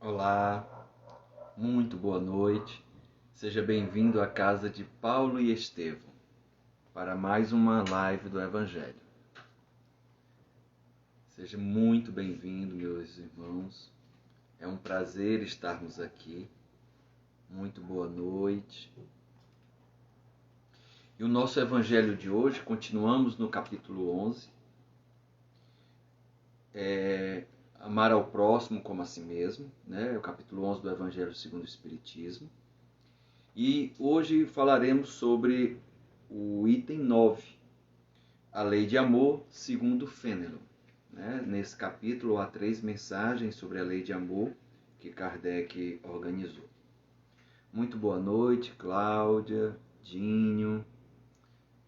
Olá, muito boa noite. Seja bem-vindo à casa de Paulo e Estevão para mais uma live do Evangelho. Seja muito bem-vindo, meus irmãos. É um prazer estarmos aqui. Muito boa noite. E o nosso Evangelho de hoje, continuamos no capítulo 11. Amar ao próximo como a si mesmo, né? É o capítulo 11 do Evangelho segundo o Espiritismo. E hoje falaremos sobre o item 9, a lei de amor segundo Fénelon. Nesse capítulo há 3 mensagens sobre a lei de amor que Kardec organizou. Muito boa noite, Cláudia, Dinho,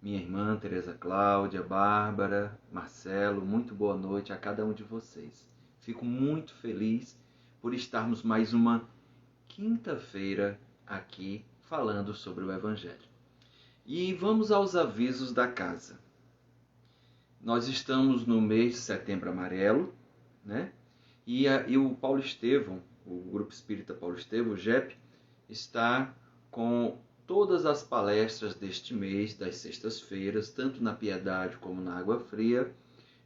minha irmã Tereza Cláudia, Bárbara, Marcelo, muito boa noite a cada um de vocês. Fico muito feliz por estarmos mais uma quinta-feira aqui falando sobre o Evangelho. E vamos aos avisos da casa. Nós estamos no mês de Setembro Amarelo, né? E o Paulo Estevão, o Grupo Espírita Paulo Estevão, o GEP, está com todas as palestras deste mês, das sextas-feiras, tanto na Piedade como na Água Fria,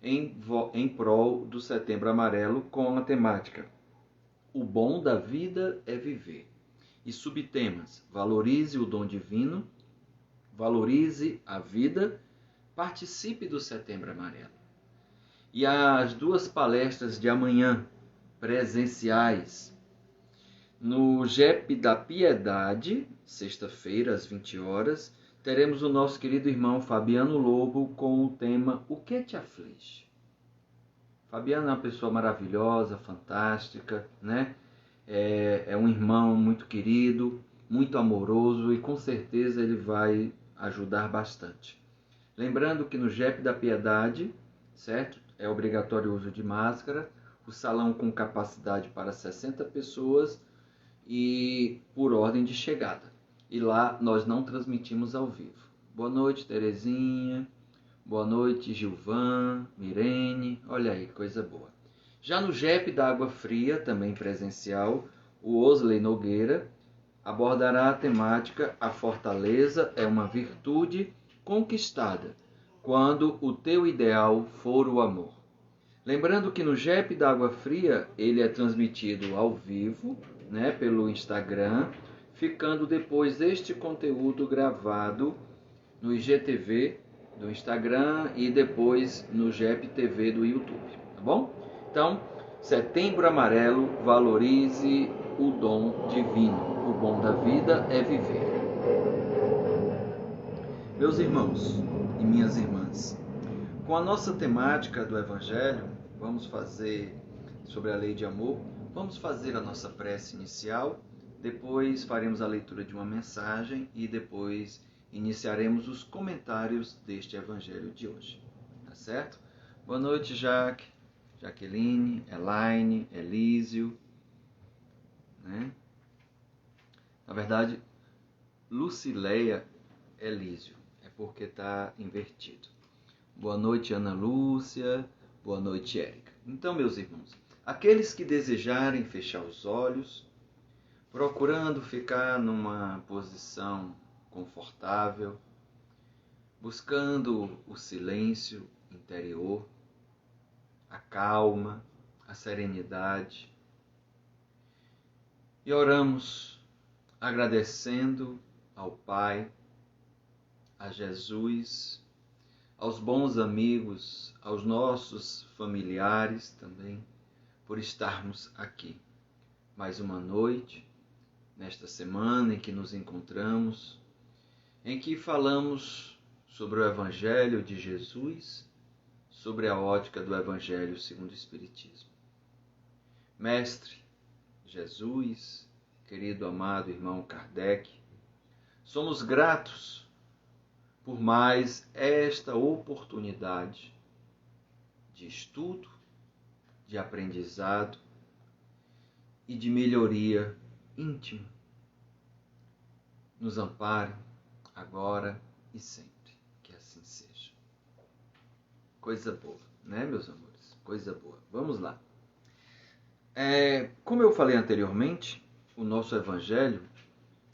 em prol do Setembro Amarelo, com a temática O Bom da Vida é Viver. E subtemas: valorize o dom divino, valorize a vida, participe do Setembro Amarelo. E as 2 palestras de amanhã, presenciais, no GEP da Piedade, sexta-feira, às 20 horas, teremos o nosso querido irmão Fabiano Lobo com o tema O que te aflige? Fabiano é uma pessoa maravilhosa, fantástica, né? É um irmão muito querido, muito amoroso e com certeza ele vai ajudar bastante. Lembrando que no GEP da Piedade, certo? É obrigatório o uso de máscara, o salão com capacidade para 60 pessoas e por ordem de chegada. E lá nós não transmitimos ao vivo. Boa noite, Terezinha. Boa noite, Gilvan, Mirene. Olha aí, coisa boa. Já no GEP da Água Fria, também presencial, o Osley Nogueira abordará a temática A Fortaleza é uma virtude conquistada quando o teu ideal for o amor. Lembrando que no GEP da Água Fria ele é transmitido ao vivo, né, pelo Instagram, ficando depois este conteúdo gravado no IGTV do Instagram e depois no GEP TV do YouTube, tá bom? Então, Setembro Amarelo, valorize o dom divino. O bom da vida é viver. Meus irmãos e minhas irmãs, com a nossa temática do Evangelho, vamos fazer sobre a lei de amor, vamos fazer a nossa prece inicial, depois faremos a leitura de uma mensagem e depois iniciaremos os comentários deste Evangelho de hoje. Tá certo? Boa noite, Jaqueline, Elaine, Elísio, né? Na verdade, Lucileia Elísio, é porque está invertido. Boa noite, Ana Lúcia. Boa noite, Érica. Então, meus irmãos, aqueles que desejarem fechar os olhos, procurando ficar numa posição confortável, buscando o silêncio interior, a calma, a serenidade. E oramos agradecendo ao Pai, a Jesus, aos bons amigos, aos nossos familiares também, por estarmos aqui. Mais uma noite, nesta semana em que nos encontramos, em que falamos sobre o Evangelho de Jesus, sobre a ótica do Evangelho segundo o Espiritismo. Mestre Jesus, querido amado irmão Kardec, somos gratos por mais esta oportunidade de estudo, de aprendizado e de melhoria íntima. Nos ampare agora e sempre, que assim seja. Coisa boa, né, meus amores? Coisa boa. Vamos lá. Como eu falei anteriormente, o nosso evangelho,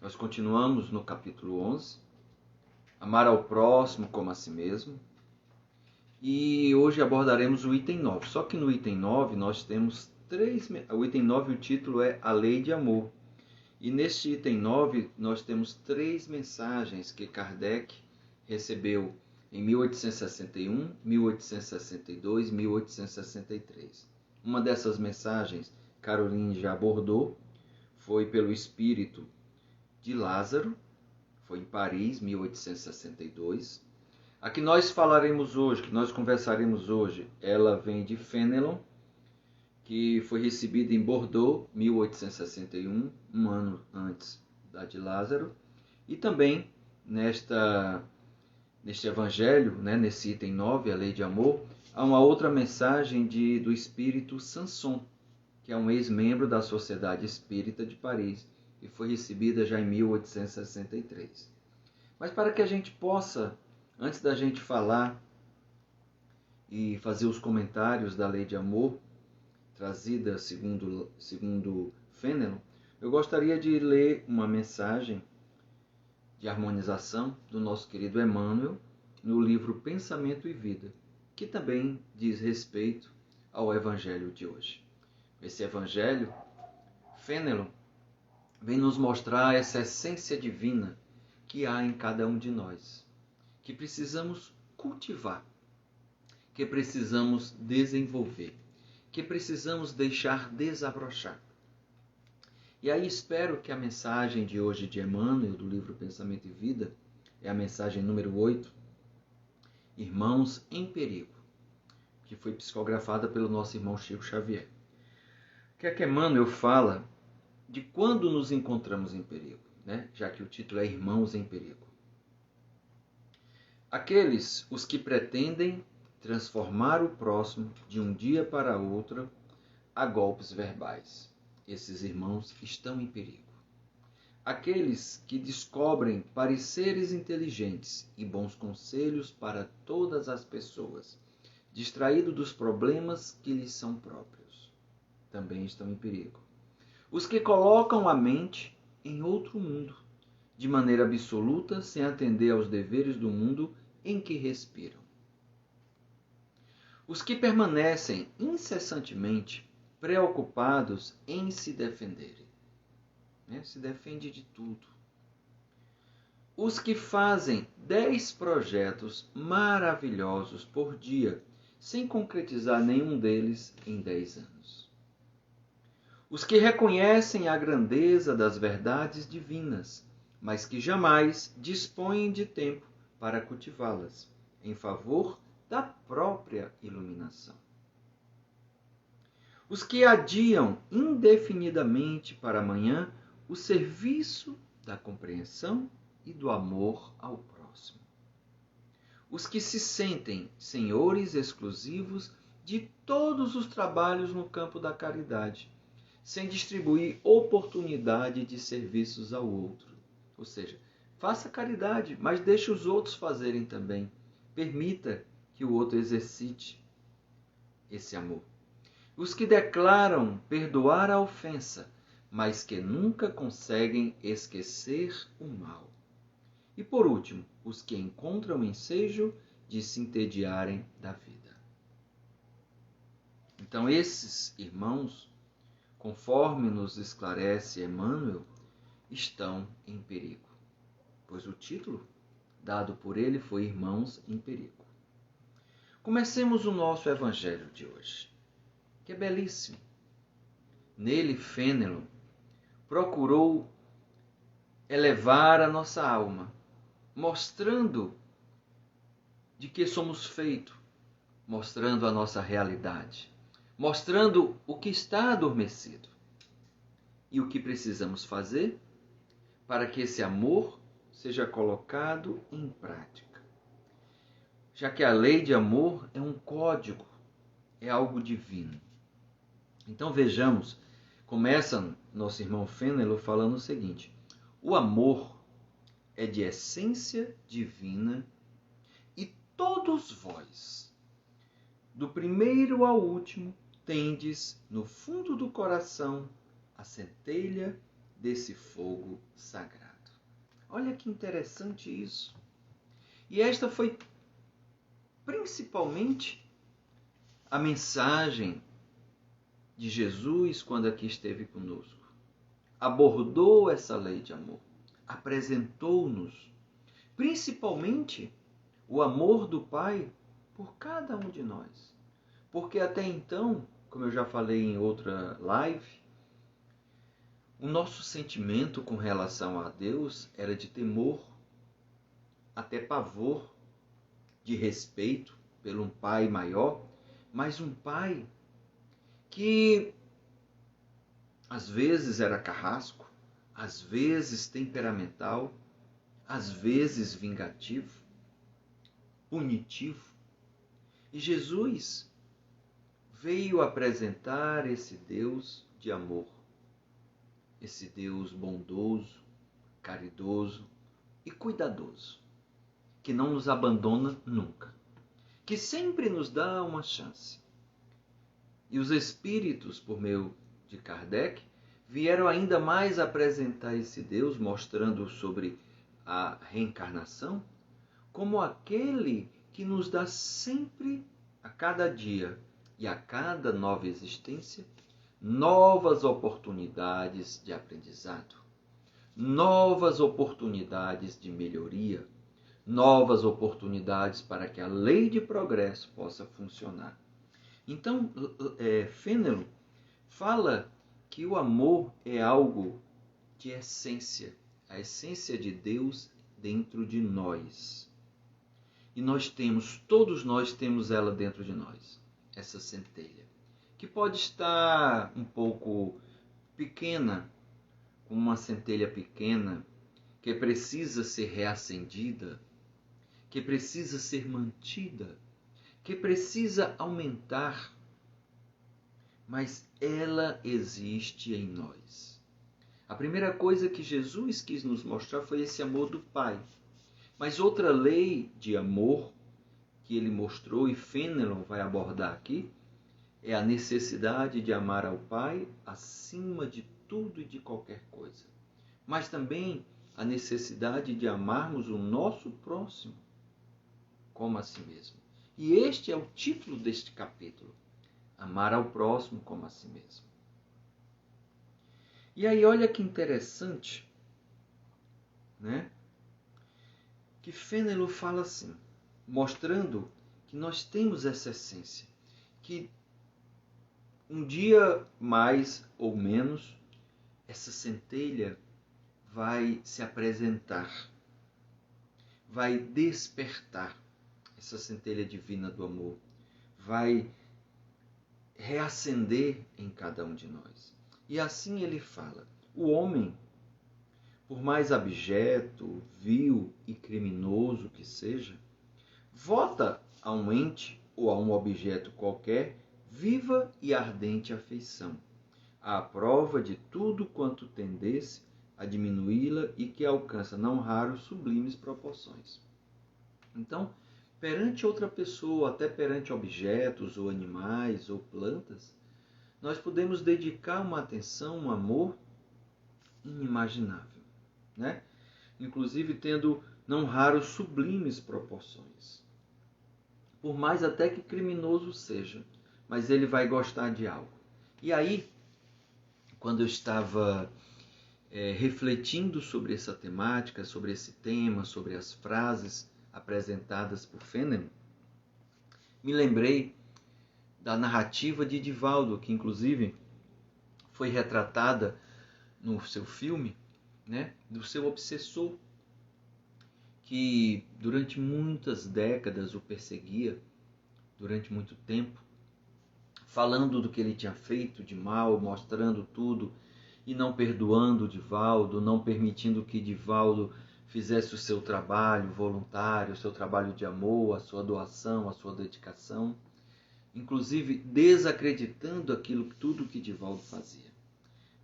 nós continuamos no capítulo 11, amar ao próximo como a si mesmo, e hoje abordaremos o item 9. Só que no item 9 nós temos o item 9, o título é A Lei de Amor. E neste item 9 nós temos 3 mensagens que Kardec recebeu em 1861, 1862 e 1863. Uma dessas mensagens, Caroline já abordou, foi pelo espírito de Lázaro, foi em Paris, 1862. A que nós falaremos hoje, que nós conversaremos hoje, ela vem de Fénelon, que foi recebida em Bordeaux, 1861, um ano antes da de Lázaro. E também neste evangelho, nesse item 9, a Lei de Amor, há uma outra mensagem do espírito Sanson, que é um ex-membro da Sociedade Espírita de Paris, e foi recebida já em 1863. Mas para que a gente possa, antes da gente falar e fazer os comentários da Lei de Amor, trazida segundo Fénelon, eu gostaria de ler uma mensagem de harmonização do nosso querido Emmanuel no livro Pensamento e Vida, que também diz respeito ao Evangelho de hoje. Esse Evangelho, Fénelon, vem nos mostrar essa essência divina que há em cada um de nós, que precisamos cultivar, que precisamos desenvolver, que precisamos deixar desabrochar. E aí espero que a mensagem de hoje de Emmanuel, do livro Pensamento e Vida, é a mensagem número 8, Irmãos em Perigo, que foi psicografada pelo nosso irmão Chico Xavier. O que é que Emmanuel fala de quando nos encontramos em perigo, já que o título é Irmãos em Perigo. Aqueles, os que pretendem transformar o próximo de um dia para outro a golpes verbais. Esses irmãos estão em perigo. Aqueles que descobrem pareceres inteligentes e bons conselhos para todas as pessoas, distraídos dos problemas que lhes são próprios, também estão em perigo. Os que colocam a mente em outro mundo, de maneira absoluta, sem atender aos deveres do mundo em que respiram. Os que permanecem incessantemente preocupados em se defenderem. Se defende de tudo. Os que fazem 10 projetos maravilhosos por dia, sem concretizar nenhum deles em 10 anos. Os que reconhecem a grandeza das verdades divinas, mas que jamais dispõem de tempo para cultivá-las, em favor da própria iluminação. Os que adiam indefinidamente para amanhã o serviço da compreensão e do amor ao próximo. Os que se sentem senhores exclusivos de todos os trabalhos no campo da caridade, sem distribuir oportunidade de serviços ao outro. Ou seja, faça caridade, mas deixe os outros fazerem também. Permita que o outro exercite esse amor. Os que declaram perdoar a ofensa, mas que nunca conseguem esquecer o mal. E por último, os que encontram ensejo de se entediarem da vida. Então esses irmãos, conforme nos esclarece Emmanuel, estão em perigo, pois o título dado por ele foi Irmãos em Perigo. Comecemos o nosso evangelho de hoje, que é belíssimo. Nele, Fénelon procurou elevar a nossa alma, mostrando de que somos feitos, mostrando a nossa realidade, mostrando o que está adormecido e o que precisamos fazer para que esse amor seja colocado em prática. Já que a lei de amor é um código, é algo divino. Então vejamos, começa nosso irmão Fénelon falando o seguinte: o amor é de essência divina e todos vós, do primeiro ao último, tendes no fundo do coração a centelha desse fogo sagrado. Olha que interessante isso. E esta foi principalmente a mensagem de Jesus quando aqui esteve conosco. Abordou essa lei de amor, apresentou-nos principalmente o amor do Pai por cada um de nós. Porque até então, como eu já falei em outra live, o nosso sentimento com relação a Deus era de temor, até pavor, de respeito pelo um Pai maior, mas um Pai que às vezes era carrasco, às vezes temperamental, às vezes vingativo, punitivo. E Jesus veio apresentar esse Deus de amor, esse Deus bondoso, caridoso e cuidadoso, que não nos abandona nunca, que sempre nos dá uma chance. E os Espíritos, por meio de Kardec, vieram ainda mais apresentar esse Deus, mostrando sobre a reencarnação, como aquele que nos dá sempre, a cada dia e a cada nova existência, novas oportunidades de aprendizado, novas oportunidades de melhoria, novas oportunidades para que a lei de progresso possa funcionar. Então, Fenelon fala que o amor é algo de essência, a essência de Deus dentro de nós. E todos nós temos ela dentro de nós, essa centelha, que pode estar um pouco pequena, como uma centelha pequena, que precisa ser reacendida, que precisa ser mantida, que precisa aumentar, mas ela existe em nós. A primeira coisa que Jesus quis nos mostrar foi esse amor do Pai. Mas outra lei de amor que ele mostrou, e Fenelon vai abordar aqui, é a necessidade de amar ao Pai acima de tudo e de qualquer coisa. Mas também a necessidade de amarmos o nosso próximo como a si mesmo. E este é o título deste capítulo: amar ao próximo como a si mesmo. E aí olha que interessante, né? Que Fenelon fala assim, mostrando que nós temos essa essência, que um dia mais ou menos essa centelha vai se apresentar, vai despertar essa centelha divina do amor, vai reacender em cada um de nós. E assim ele fala: o homem, por mais abjeto, vil e criminoso que seja, vota a um ente ou a um objeto qualquer viva e ardente afeição, à prova de tudo quanto tendesse a diminuí-la e que alcança, não raro, sublimes proporções. Então, perante outra pessoa, até perante objetos ou animais ou plantas, nós podemos dedicar uma atenção, um amor inimaginável, né? Inclusive tendo, não raro, sublimes proporções. Por mais até que criminoso seja, mas ele vai gostar de algo. E aí, quando eu estava refletindo sobre essa temática, sobre esse tema, sobre as frases apresentadas por Fenelon, me lembrei da narrativa de Divaldo, que inclusive foi retratada no seu filme, né, do seu obsessor, que durante muitas décadas o perseguia, durante muito tempo, falando do que ele tinha feito de mal, mostrando tudo, e não perdoando Divaldo, não permitindo que Divaldo fizesse o seu trabalho voluntário, o seu trabalho de amor, a sua doação, a sua dedicação, inclusive desacreditando tudo que Divaldo fazia.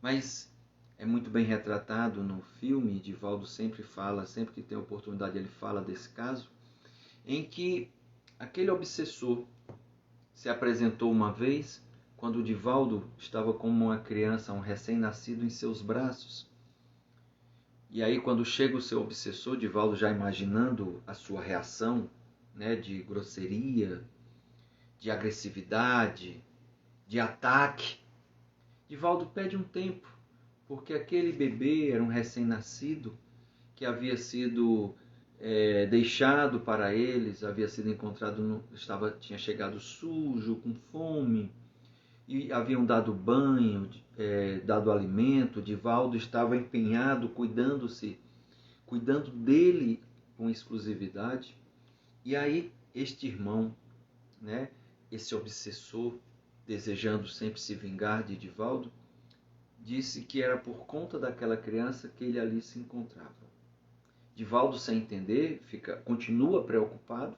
Mas é muito bem retratado no filme, Divaldo sempre fala, sempre que tem oportunidade ele fala desse caso, em que aquele obsessor se apresentou uma vez quando Divaldo estava como uma criança, um recém-nascido em seus braços. E aí quando chega o seu obsessor, Divaldo já imaginando a sua reação, né, de grosseria, de agressividade, de ataque, Divaldo pede um tempo, porque aquele bebê era um recém-nascido que havia sido deixado para eles, havia sido encontrado, tinha chegado sujo, com fome, e haviam dado banho, dado alimento. Divaldo estava empenhado, cuidando dele com exclusividade. E aí este irmão, né, esse obsessor, desejando sempre se vingar de Divaldo, disse que era por conta daquela criança que ele ali se encontrava. Divaldo, sem entender, continua preocupado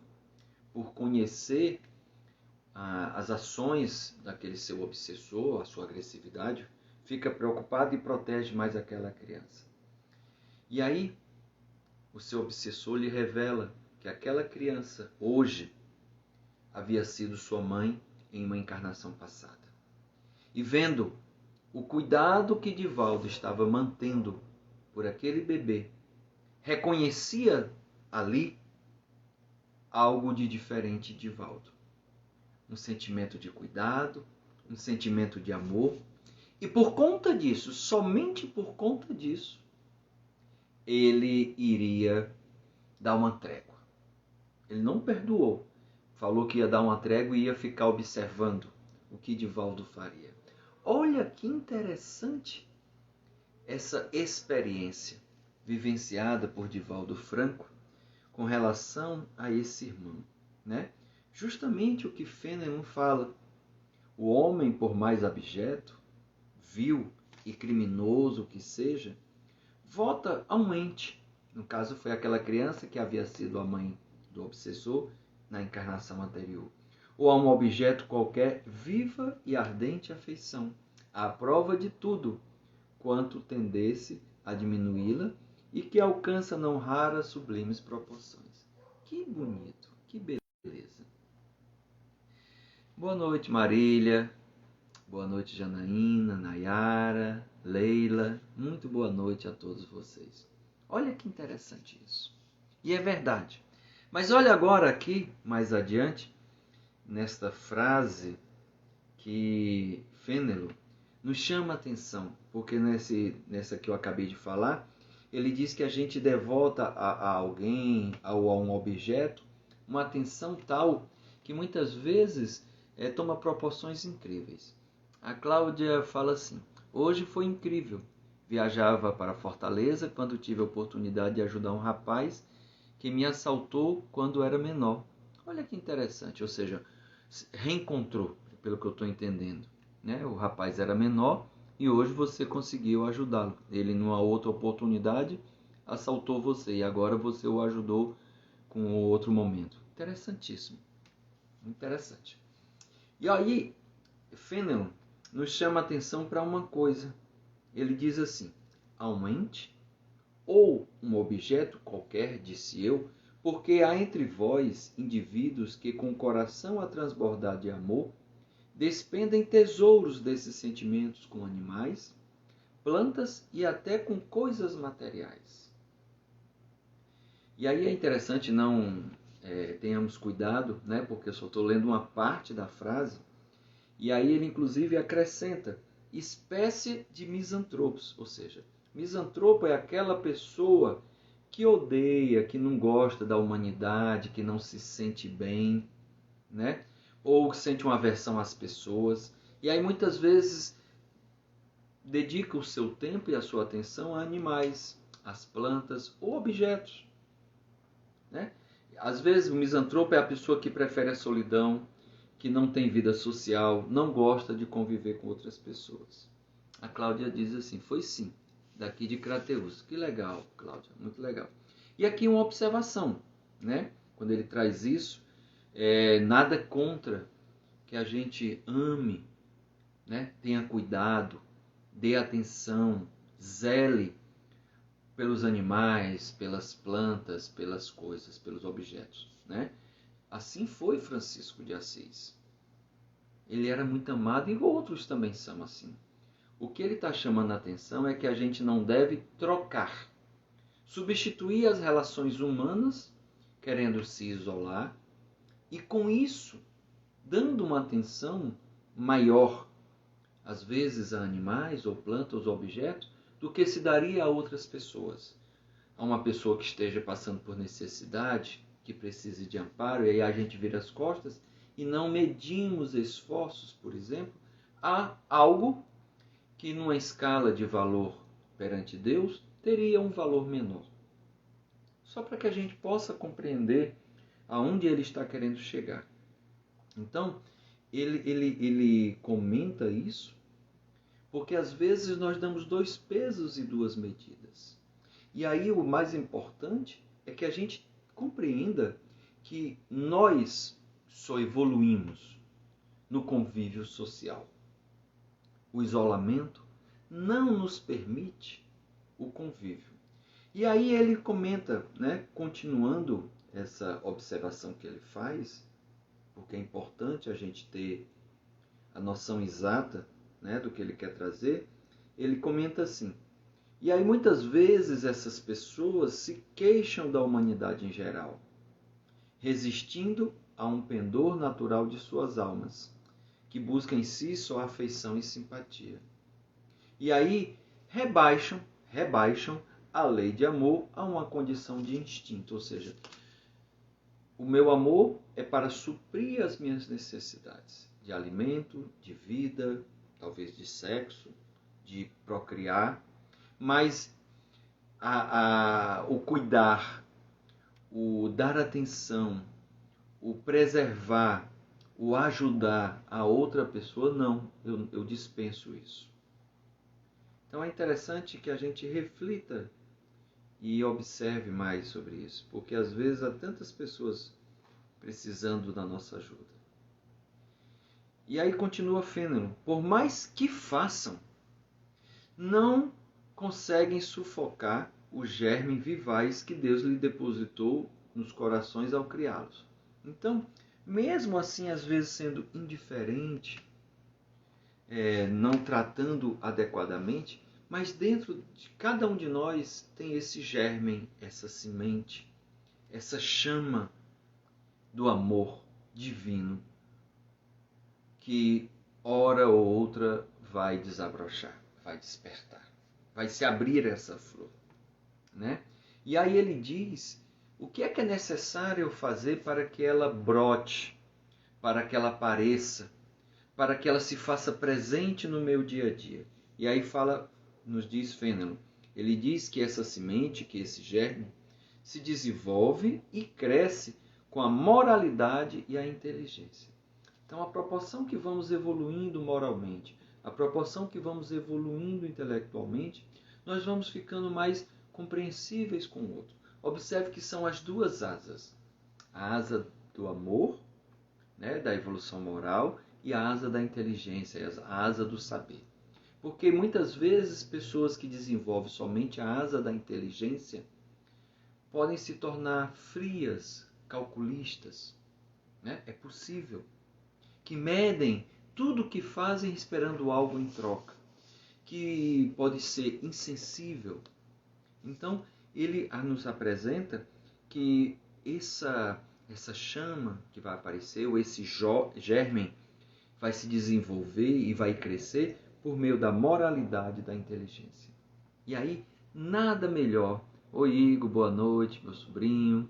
por conhecer as ações daquele seu obsessor, a sua agressividade, fica preocupado e protege mais aquela criança. E aí, o seu obsessor lhe revela que aquela criança, hoje, havia sido sua mãe em uma encarnação passada. E vendo o cuidado que Divaldo estava mantendo por aquele bebê, reconhecia ali algo de diferente de Divaldo. Um sentimento de cuidado, um sentimento de amor. E por conta disso, somente por conta disso, ele iria dar uma trégua. Ele não perdoou. Falou que ia dar uma trégua e ia ficar observando o que Divaldo faria. Olha que interessante essa experiência vivenciada por Divaldo Franco com relação a esse irmão, né? Justamente o que Fenelon fala. O homem, por mais abjeto, vil e criminoso que seja, vota a um ente. No caso, foi aquela criança que havia sido a mãe do obsessor na encarnação anterior. Ou a um objeto qualquer, viva e ardente afeição, à prova de tudo, quanto tendesse a diminuí-la e que alcança não raras sublimes proporções. Que bonito, que beleza. Boa noite, Marília. Boa noite, Janaína, Nayara, Leila. Muito boa noite a todos vocês. Olha que interessante isso. E é verdade. Mas olha agora aqui, mais adiante, nesta frase que Fenelon nos chama a atenção, porque nessa que eu acabei de falar, ele diz que a gente devota a alguém ou a um objeto uma atenção tal que muitas vezes toma proporções incríveis. A Cláudia fala assim: hoje foi incrível. Viajava para Fortaleza quando tive a oportunidade de ajudar um rapaz que me assaltou quando era menor. Olha que interessante, ou seja, reencontrou, pelo que eu estou entendendo, né? O rapaz era menor e hoje você conseguiu ajudá-lo. Ele, numa outra oportunidade, assaltou você e agora você o ajudou com outro momento. Interessantíssimo. Interessante. E aí, Fenelon nos chama a atenção para uma coisa. Ele diz assim: há um ente ou um objeto qualquer, disse eu, porque há entre vós indivíduos que, com o coração a transbordar de amor, despendem tesouros desses sentimentos com animais, plantas e até com coisas materiais. E aí é interessante, não tenhamos cuidado, né, porque eu só estou lendo uma parte da frase, e aí ele inclusive acrescenta espécie de misantropos, ou seja, misantropo é aquela pessoa que odeia, que não gosta da humanidade, que não se sente bem, né? Ou sente uma aversão às pessoas. E aí muitas vezes dedica o seu tempo e a sua atenção a animais, às plantas ou objetos, né? Às vezes o misantropo é a pessoa que prefere a solidão, que não tem vida social, não gosta de conviver com outras pessoas. A Cláudia diz assim: foi sim, daqui de Crateús. Que legal, Cláudia, muito legal. E aqui uma observação, né? Quando ele traz isso, nada contra que a gente ame, né? Tenha cuidado, dê atenção, zele pelos animais, pelas plantas, pelas coisas, pelos objetos, né? Assim foi Francisco de Assis. ele era muito amado e outros também são assim. O que ele está chamando a atenção é que a gente não deve trocar, substituir as relações humanas, querendo se isolar, e com isso, dando uma atenção maior, às vezes a animais ou plantas ou objetos, do que se daria a outras pessoas. A uma pessoa que esteja passando por necessidade, que precise de amparo, e aí a gente vira as costas e não medimos esforços, por exemplo, a algo que numa escala de valor perante Deus teria um valor menor. Só para que a gente possa compreender aonde ele está querendo chegar. Então, ele comenta isso porque às vezes nós damos 2 pesos e 2 medidas. E aí o mais importante é que a gente compreenda que nós só evoluímos no convívio social. O isolamento não nos permite o convívio. E aí ele comenta, continuando essa observação que ele faz, porque é importante a gente ter a noção exata, do que ele quer trazer, ele comenta assim: e aí muitas vezes essas pessoas se queixam da humanidade em geral, resistindo a um pendor natural de suas almas, que busca em si só afeição e simpatia. E aí rebaixam a lei de amor a uma condição de instinto, ou seja, o meu amor é para suprir as minhas necessidades de alimento, de vida, talvez de sexo, de procriar, mas o cuidar, o dar atenção, o preservar, o ajudar a outra pessoa, não, eu dispenso isso. Então é interessante que a gente reflita e observe mais sobre isso, porque às vezes há tantas pessoas precisando da nossa ajuda. E aí continua Fênelon: por mais que façam, não conseguem sufocar o germe vivaz que Deus lhe depositou nos corações ao criá-los. Então, mesmo assim, às vezes sendo indiferente, não tratando adequadamente, mas dentro de cada um de nós tem esse germe, essa semente, essa chama do amor divino que hora ou outra vai desabrochar, vai despertar, vai se abrir essa flor, E aí ele diz o que é necessário eu fazer para que ela brote, para que ela apareça, para que ela se faça presente no meu dia a dia. E aí nos diz Fênelon, ele diz que essa semente, que esse germe, se desenvolve e cresce com a moralidade e a inteligência. Então, a proporção que vamos evoluindo moralmente, a proporção que vamos evoluindo intelectualmente, nós vamos ficando mais compreensíveis com o outro. Observe que são as 2 asas. A asa do amor, da evolução moral, e a asa da inteligência, a asa do saber. Porque muitas vezes pessoas que desenvolvem somente a asa da inteligência podem se tornar frias, calculistas. É possível. Que medem tudo o que fazem esperando algo em troca, que pode ser insensível. Então, ele nos apresenta que essa chama que vai aparecer, ou esse germe, vai se desenvolver e vai crescer por meio da moralidade e da inteligência. E aí, nada melhor. Oi, Igor, boa noite, meu sobrinho.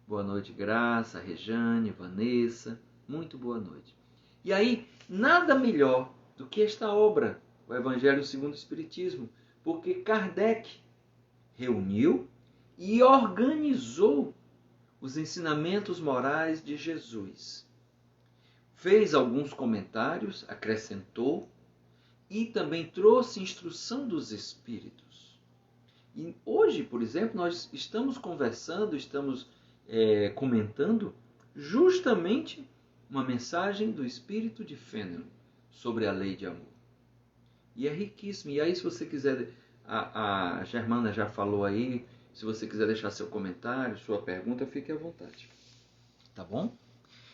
Boa noite, Graça, Rejane, Vanessa. Muito boa noite. E aí, nada melhor do que esta obra, o Evangelho segundo o Espiritismo, porque Kardec reuniu e organizou os ensinamentos morais de Jesus. Fez alguns comentários, acrescentou e também trouxe instrução dos Espíritos. E hoje, por exemplo, nós estamos conversando, estamos comentando justamente uma mensagem do Espírito de Fênelon sobre a lei de amor. E é riquíssimo. E aí, se você quiser, a Germana já falou aí, se você quiser deixar seu comentário, sua pergunta, fique à vontade. Tá bom?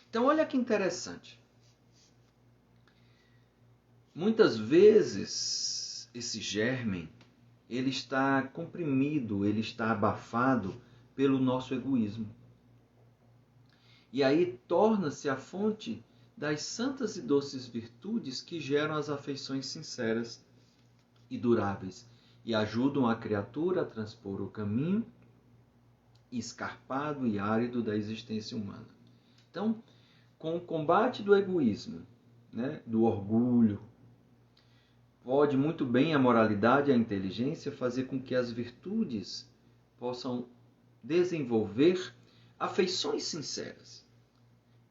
Então, olha que interessante. muitas vezes esse germe, ele está comprimido, ele está abafado pelo nosso egoísmo. E aí torna-se a fonte das santas e doces virtudes que geram as afeições sinceras e duráveis e ajudam a criatura a transpor o caminho escarpado e árido da existência humana. Então, com o combate do egoísmo, do orgulho, pode muito bem a moralidade e a inteligência fazer com que as virtudes possam desenvolver afeições sinceras.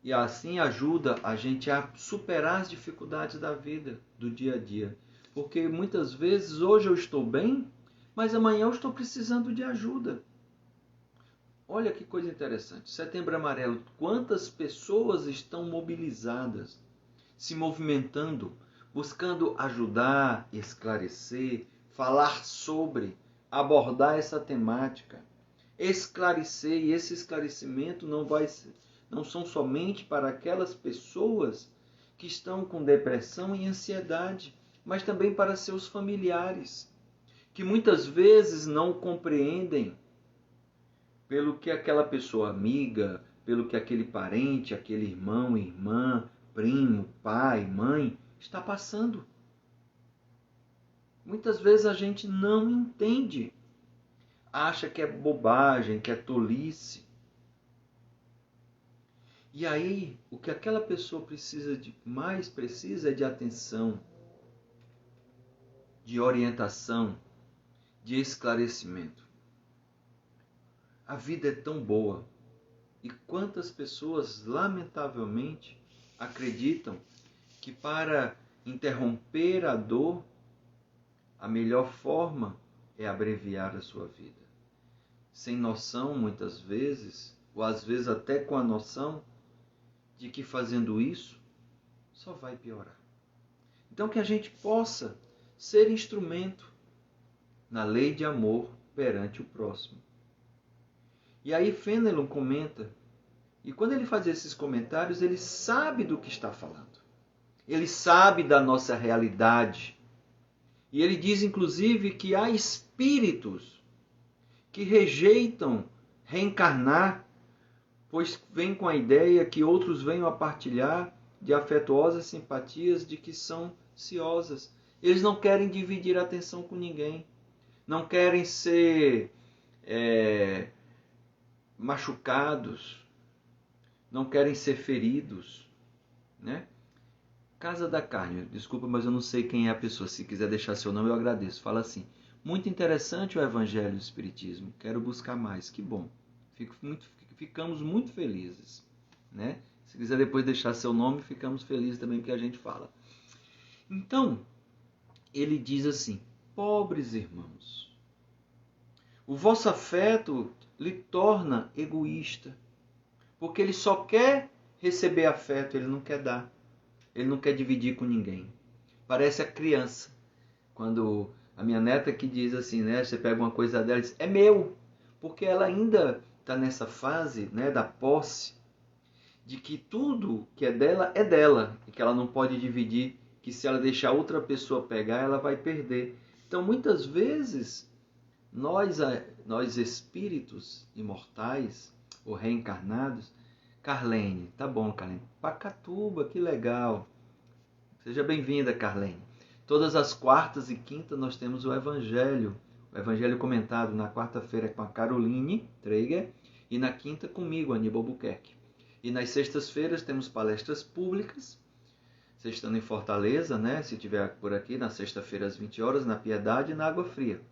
E assim ajuda a gente a superar as dificuldades da vida, do dia a dia. Porque muitas vezes hoje eu estou bem, mas amanhã eu estou precisando de ajuda. Olha que coisa interessante. Setembro Amarelo, quantas pessoas estão mobilizadas, se movimentando, buscando ajudar, esclarecer, falar sobre, abordar essa temática, esclarecer, e esse esclarecimento não são somente para aquelas pessoas que estão com depressão e ansiedade, mas também para seus familiares, que muitas vezes não compreendem pelo que aquela pessoa amiga, pelo que aquele parente, aquele irmão, irmã, primo, pai, mãe está passando. Muitas vezes a gente não entende, acha que é bobagem, que é tolice. E aí, o que aquela pessoa mais precisa é de atenção, de orientação, de esclarecimento. A vida é tão boa. E quantas pessoas, lamentavelmente, acreditam que para interromper a dor, a melhor forma é abreviar a sua vida. Sem noção, muitas vezes, ou às vezes até com a noção de que fazendo isso só vai piorar. Então que a gente possa ser instrumento na lei de amor perante o próximo. E aí Fenelon comenta, e quando ele faz esses comentários, ele sabe do que está falando. Ele sabe da nossa realidade. E ele diz, inclusive, que há espíritos que rejeitam reencarnar, pois vem com a ideia que outros venham a partilhar de afetuosas simpatias de que são ciosas. Eles não querem dividir a atenção com ninguém. Não querem ser machucados. Não querem ser feridos. Né? Casa da Carne, desculpa, mas eu não sei quem é a pessoa. Se quiser deixar seu nome, eu agradeço. Fala assim: muito interessante o Evangelho e o Espiritismo. Quero buscar mais. Que bom. Ficamos muito felizes. Né? Se quiser depois deixar seu nome, ficamos felizes também porque a gente fala. Então, ele diz assim: pobres irmãos, o vosso afeto lhe torna egoísta, porque ele só quer receber afeto, ele não quer dar. Ele não quer dividir com ninguém. Parece a criança. Quando a minha neta que diz assim, né? Você pega uma coisa dela e diz, é meu. Porque ela ainda está nessa fase, né, da posse, de que tudo que é dela. E que ela não pode dividir, que se ela deixar outra pessoa pegar, ela vai perder. Então, muitas vezes, nós espíritos imortais ou reencarnados, Carlene, tá bom, Carlene. Pacatuba, que legal. Seja bem-vinda, Carlene. Todas as quartas e quintas nós temos o Evangelho comentado na quarta-feira com a Caroline Traeger e na quinta comigo, Aníbal Buquerque. E nas sextas-feiras temos palestras públicas, você estando em Fortaleza, né? Se estiver por aqui, na sexta-feira às 20 horas, na Piedade e na Água Fria.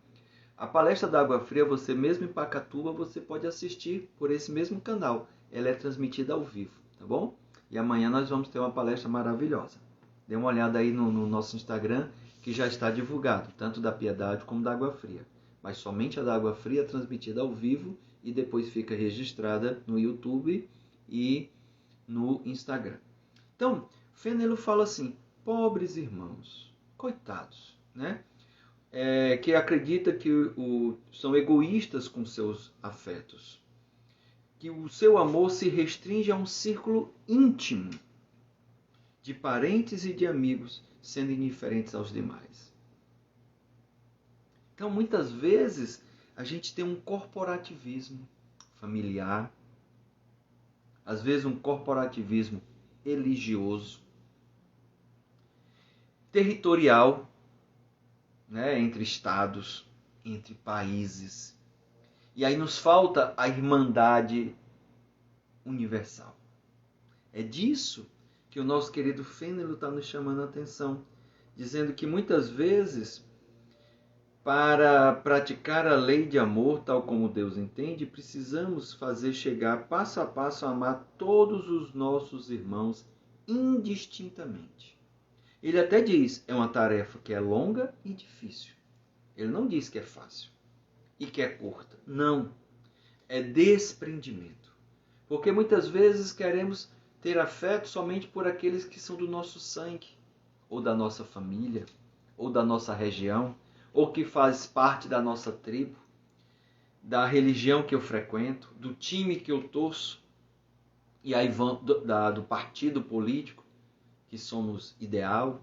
A palestra da Água Fria, você mesmo em Pacatuba, você pode assistir por esse mesmo canal. Ela é transmitida ao vivo, tá bom? E amanhã nós vamos ter uma palestra maravilhosa. Dê uma olhada aí no nosso Instagram, que já está divulgado, tanto da Piedade como da Água Fria. Mas somente a da Água Fria é transmitida ao vivo e depois fica registrada no YouTube e no Instagram. Então, Fenelon fala assim, pobres irmãos, coitados, né? Que acredita que são egoístas com seus afetos. Que o seu amor se restringe a um círculo íntimo de parentes e de amigos, sendo indiferentes aos demais. Então, muitas vezes, a gente tem um corporativismo familiar, às vezes um corporativismo religioso, territorial, né, entre estados, entre países. E aí nos falta a irmandade universal. É disso que o nosso querido Fênelon está nos chamando a atenção, dizendo que muitas vezes, para praticar a lei de amor, tal como Deus entende, precisamos fazer chegar passo a passo a amar todos os nossos irmãos indistintamente. Ele até diz, é uma tarefa que é longa e difícil. Ele não diz que é fácil e que é curta. Não. É desprendimento. Porque muitas vezes queremos ter afeto somente por aqueles que são do nosso sangue, ou da nossa família, ou da nossa região, ou que faz parte da nossa tribo, da religião que eu frequento, do time que eu torço, e aí do partido político que somos ideal.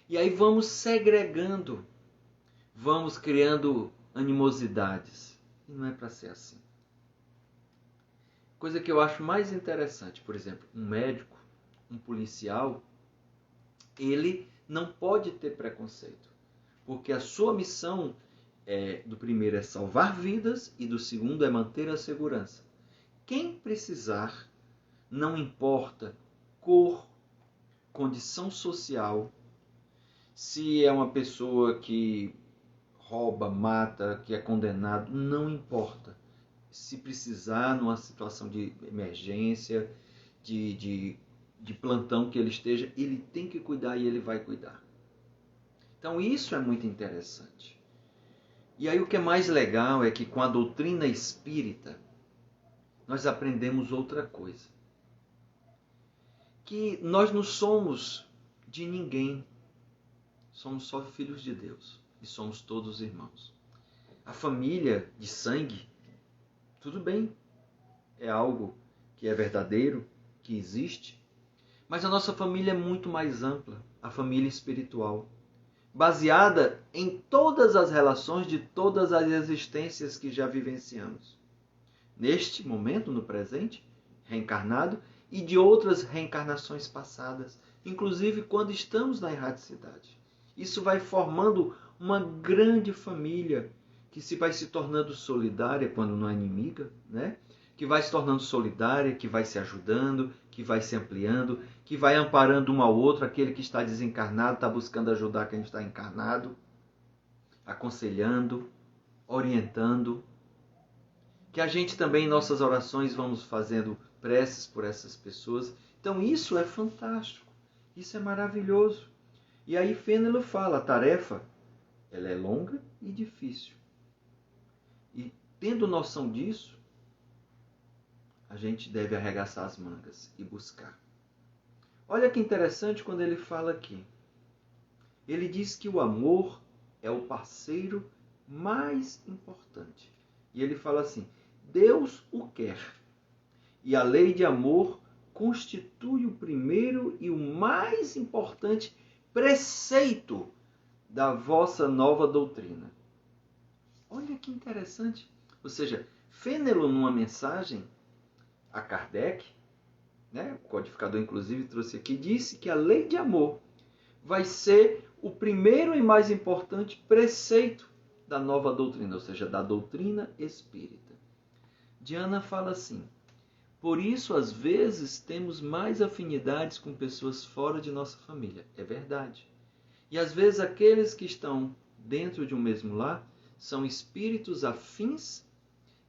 E aí vamos segregando, vamos criando animosidades. E não é para ser assim. Coisa que eu acho mais interessante, por exemplo, um médico, um policial, ele não pode ter preconceito, porque a sua missão do primeiro é salvar vidas e do segundo é manter a segurança. Quem precisar, não importa cor, condição social, se é uma pessoa que rouba, mata, que é condenado, não importa. Se precisar, numa situação de emergência, de plantão que ele esteja, ele tem que cuidar e ele vai cuidar. Então isso é muito interessante. E aí o que é mais legal é que com a doutrina espírita, nós aprendemos outra coisa. Que nós não somos de ninguém. Somos só filhos de Deus. E somos todos irmãos. A família de sangue, tudo bem, é algo que é verdadeiro, que existe. Mas a nossa família é muito mais ampla. A família espiritual. Baseada em todas as relações de todas as existências que já vivenciamos. Neste momento, no presente, reencarnado, e de outras reencarnações passadas, inclusive quando estamos na erraticidade. Isso vai formando uma grande família que vai se tornando solidária quando não é inimiga, né? Que vai se tornando solidária, que vai se ajudando, que vai se ampliando, que vai amparando um ao outro, aquele que está desencarnado está buscando ajudar quem está encarnado, aconselhando, orientando. Que a gente também em nossas orações vamos fazendo preces por essas pessoas. Então isso é fantástico, isso é maravilhoso. E aí Fênelon fala, a tarefa ela é longa e difícil. E tendo noção disso, a gente deve arregaçar as mangas e buscar. Olha que interessante quando ele fala aqui. Ele diz que o amor é o parceiro mais importante. E ele fala assim, Deus o quer. E a lei de amor constitui o primeiro e o mais importante preceito da vossa nova doutrina. Olha que interessante. Ou seja, Fênelon, numa mensagem a Kardec, né, o codificador inclusive trouxe aqui, disse que a lei de amor vai ser o primeiro e mais importante preceito da nova doutrina, ou seja, da doutrina espírita. Diana fala assim, por isso às vezes temos mais afinidades com pessoas fora de nossa família. É verdade. E às vezes aqueles que estão dentro de um mesmo lar são espíritos afins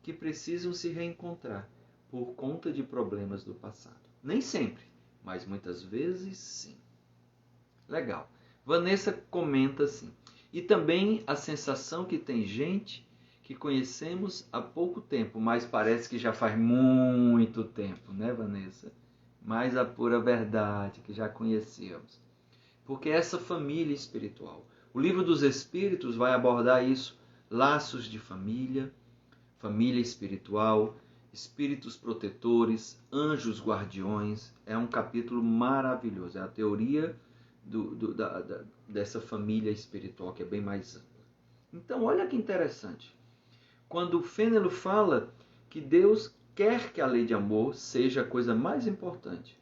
que precisam se reencontrar por conta de problemas do passado. Nem sempre, mas muitas vezes sim. Legal. Vanessa comenta assim. E também a sensação que tem gente que conhecemos há pouco tempo, mas parece que já faz muito tempo, né, Vanessa? Mas a pura verdade que já conhecemos. Porque essa família espiritual. O Livro dos Espíritos vai abordar isso. Laços de família, família espiritual, espíritos protetores, anjos guardiões. É um capítulo maravilhoso. É a teoria dessa família espiritual que é bem mais ampla. Então, olha que interessante. Quando Fênelon fala que Deus quer que a lei de amor seja a coisa mais importante,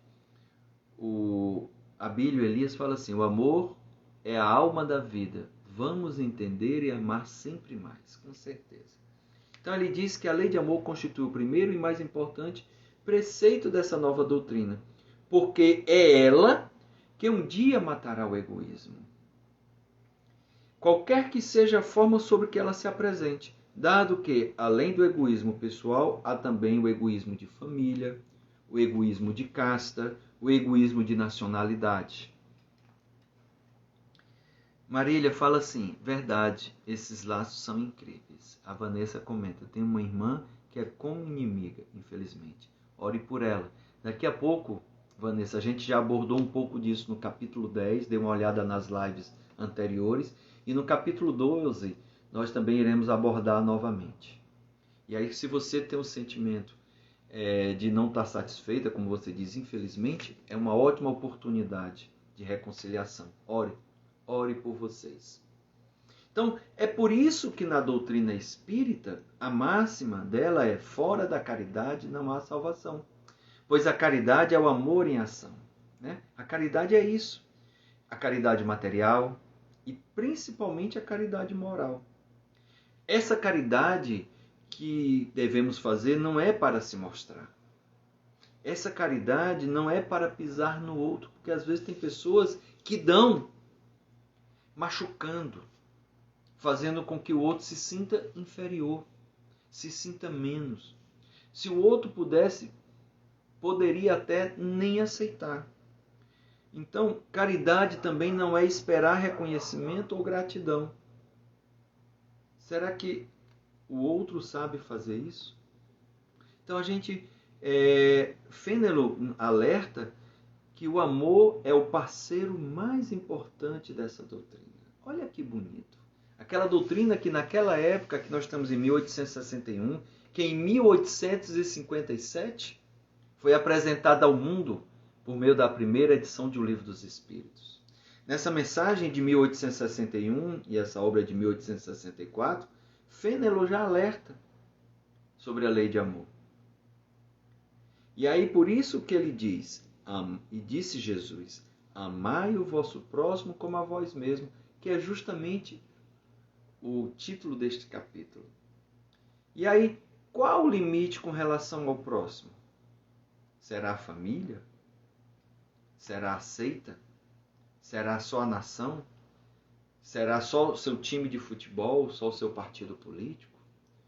o Abílio Elias fala assim: o amor é a alma da vida. Vamos entender e amar sempre mais, com certeza. Então ele diz que a lei de amor constitui o primeiro e mais importante preceito dessa nova doutrina, porque é ela que um dia matará o egoísmo. Qualquer que seja a forma sobre que ela se apresente, dado que, além do egoísmo pessoal, há também o egoísmo de família, o egoísmo de casta, o egoísmo de nacionalidade. Marília fala assim: verdade, esses laços são incríveis. A Vanessa comenta: tenho uma irmã que é como inimiga, infelizmente. Ore por ela. Daqui a pouco, Vanessa, a gente já abordou um pouco disso no capítulo 10, dê uma olhada nas lives anteriores. E no capítulo 12, nós também iremos abordar novamente. E aí, se você tem um sentimento de não estar satisfeita, como você diz, infelizmente, é uma ótima oportunidade de reconciliação. Ore por vocês. Então, é por isso que na doutrina espírita, a máxima dela é: fora da caridade não há salvação. Pois a caridade é o amor em ação. Né? A caridade é isso. A caridade material e principalmente a caridade moral. Essa caridade que devemos fazer não é para se mostrar. Essa caridade não é para pisar no outro, porque às vezes tem pessoas que dão machucando, fazendo com que o outro se sinta inferior, se sinta menos. Se o outro pudesse, poderia até nem aceitar. Então, caridade também não é esperar reconhecimento ou gratidão. Será que o outro sabe fazer isso? Então, Fênelon alerta que o amor é o parceiro mais importante dessa doutrina. Olha que bonito. Aquela doutrina que naquela época, que nós estamos em 1861, que em 1857 foi apresentada ao mundo por meio da primeira edição de O Livro dos Espíritos. Nessa mensagem de 1861 e essa obra de 1864, Fênelon já alerta sobre a lei de amor. E aí por isso que ele diz: e disse Jesus, amai o vosso próximo como a vós mesmo, que é justamente o título deste capítulo. E aí, qual o limite com relação ao próximo? Será a família? Será a seita? Será só a nação? Será só o seu time de futebol? Só o seu partido político?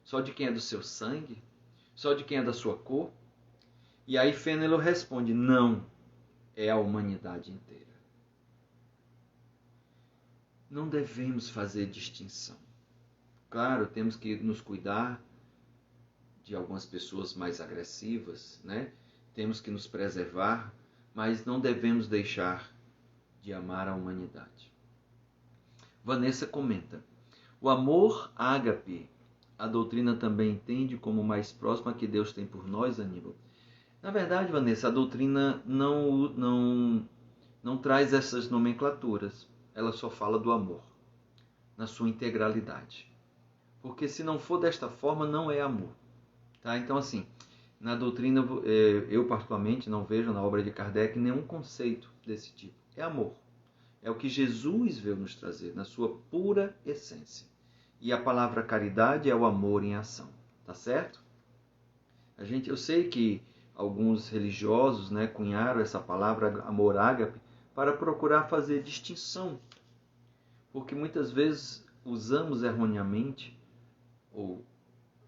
Só de quem é do seu sangue? Só de quem é da sua cor? E aí Fênelon responde: não, é a humanidade inteira. Não devemos fazer distinção. Claro, temos que nos cuidar de algumas pessoas mais agressivas, né? Temos que nos preservar, mas não devemos deixar de amar a humanidade. Vanessa comenta: o amor ágape, a doutrina também entende como o mais próximo a que Deus tem por nós, Aníbal. Na verdade, Vanessa, a doutrina não traz essas nomenclaturas. Ela só fala do amor, na sua integralidade. Porque se não for desta forma, não é amor. Tá? Então, assim, na doutrina, eu particularmente não vejo na obra de Kardec nenhum conceito desse tipo. É amor. É o que Jesus veio nos trazer, na sua pura essência. E a palavra caridade é o amor em ação. Tá certo? Eu sei que alguns religiosos, né, cunharam essa palavra amor ágape para procurar fazer distinção. Porque muitas vezes usamos erroneamente ou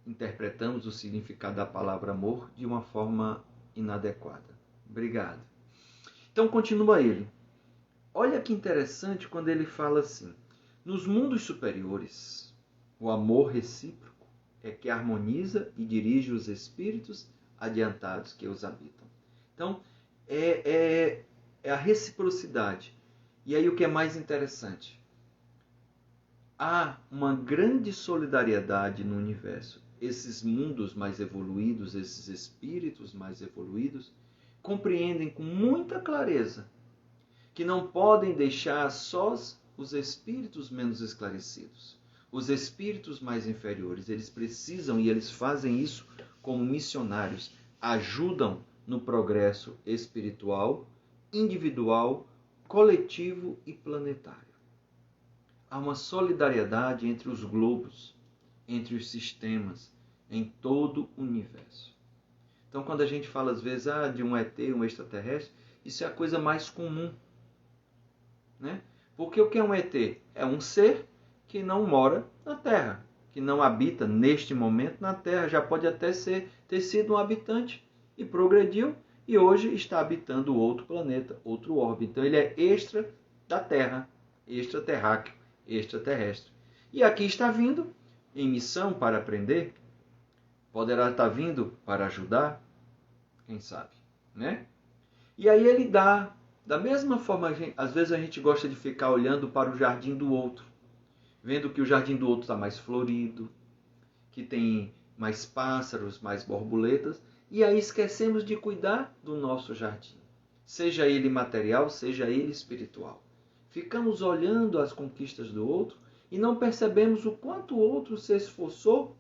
interpretamos o significado da palavra amor de uma forma inadequada. Obrigado. Então continua ele. Olha que interessante quando ele fala assim: nos mundos superiores, o amor recíproco é que harmoniza e dirige os espíritos adiantados que os habitam. Então, é a reciprocidade. E aí o que é mais interessante? Há uma grande solidariedade no universo. Esses mundos mais evoluídos, esses espíritos mais evoluídos, compreendem com muita clareza que não podem deixar sós os espíritos menos esclarecidos. Os espíritos mais inferiores, eles precisam e eles fazem isso como missionários, ajudam no progresso espiritual, individual, coletivo e planetário. Há uma solidariedade entre os globos, entre os sistemas, em todo o universo. Então, quando a gente fala às vezes de um ET, um extraterrestre, isso é a coisa mais comum, né? Porque o que é um ET? É um ser que não mora na Terra, que não habita neste momento na Terra, já pode até ter sido um habitante e progrediu e hoje está habitando outro planeta, outro orbe. Então ele é extra da Terra, extraterráqueo, extraterrestre. E aqui está vindo em missão para aprender, poderá estar vindo para ajudar, quem sabe, né? E aí ele dá, da mesma forma, às vezes a gente gosta de ficar olhando para o jardim do outro, vendo que o jardim do outro está mais florido, que tem mais pássaros, mais borboletas, e aí esquecemos de cuidar do nosso jardim, seja ele material, seja ele espiritual. Ficamos olhando as conquistas do outro e não percebemos o quanto o outro se esforçou,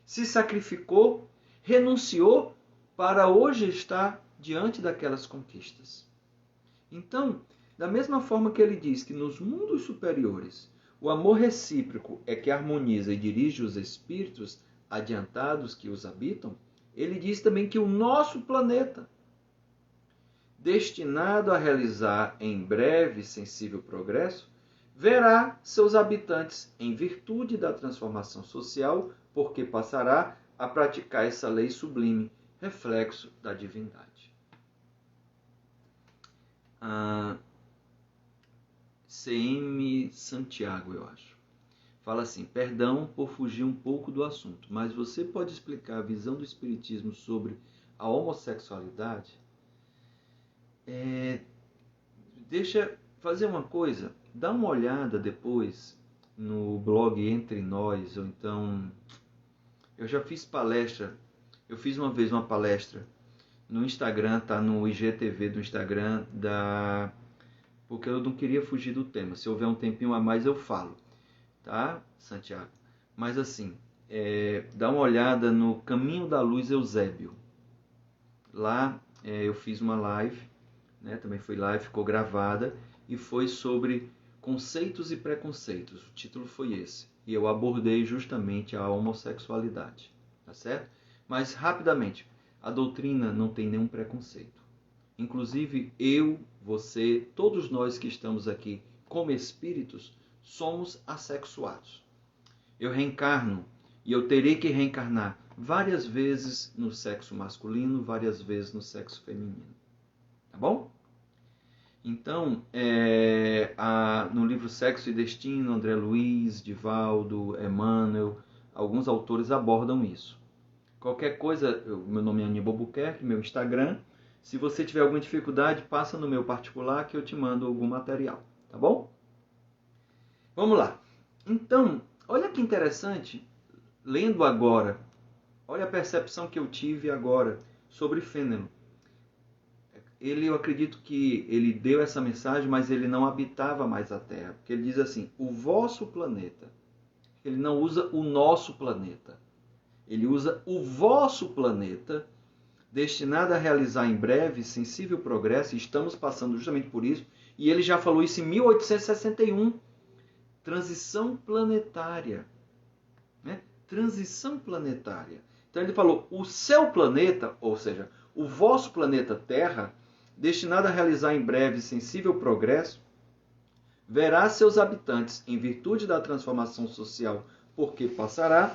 se sacrificou, renunciou para hoje estar diante daquelas conquistas. Então, da mesma forma que ele diz que nos mundos superiores o amor recíproco é que harmoniza e dirige os espíritos adiantados que os habitam, ele diz também que o nosso planeta, destinado a realizar em breve sensível progresso, verá seus habitantes em virtude da transformação social, porque passará a praticar essa lei sublime, reflexo da divindade. CM Santiago, eu acho. Fala assim: perdão por fugir um pouco do assunto, mas você pode explicar a visão do Espiritismo sobre a homossexualidade? Deixa fazer uma coisa, dá uma olhada depois no blog Entre Nós, ou então, eu já fiz palestra, eu fiz uma vez uma palestra no Instagram, tá no IGTV do Instagram, porque eu não queria fugir do tema, se houver um tempinho a mais eu falo, tá, Santiago? Mas assim, dá uma olhada no Caminho da Luz Eusébio, lá eu fiz uma live, né, também foi live, ficou gravada, e foi sobre conceitos e preconceitos. O título foi esse. E eu abordei justamente a homossexualidade. Tá certo? Mas, rapidamente, a doutrina não tem nenhum preconceito. Inclusive, eu, você, todos nós que estamos aqui como espíritos, somos assexuados. Eu reencarno e eu terei que reencarnar várias vezes no sexo masculino, várias vezes no sexo feminino. Tá bom? Então, no livro Sexo e Destino, André Luiz, Divaldo, Emmanuel, alguns autores abordam isso. Qualquer coisa, meu nome é Aníbal Albuquerque, meu Instagram. Se você tiver alguma dificuldade, passa no meu particular que eu te mando algum material. Tá bom? Vamos lá. Então, olha que interessante, lendo agora, olha a percepção que eu tive agora sobre Fênelon. Eu acredito que ele deu essa mensagem, mas ele não habitava mais a Terra. Porque ele diz assim, o vosso planeta. Ele não usa o nosso planeta. Ele usa o vosso planeta, destinado a realizar em breve sensível progresso. E estamos passando justamente por isso. E ele já falou isso em 1861. Transição planetária. Né? Transição planetária. Então ele falou, o seu planeta, ou seja, o vosso planeta Terra, destinado a realizar em breve sensível progresso, verá seus habitantes, em virtude da transformação social, porque passará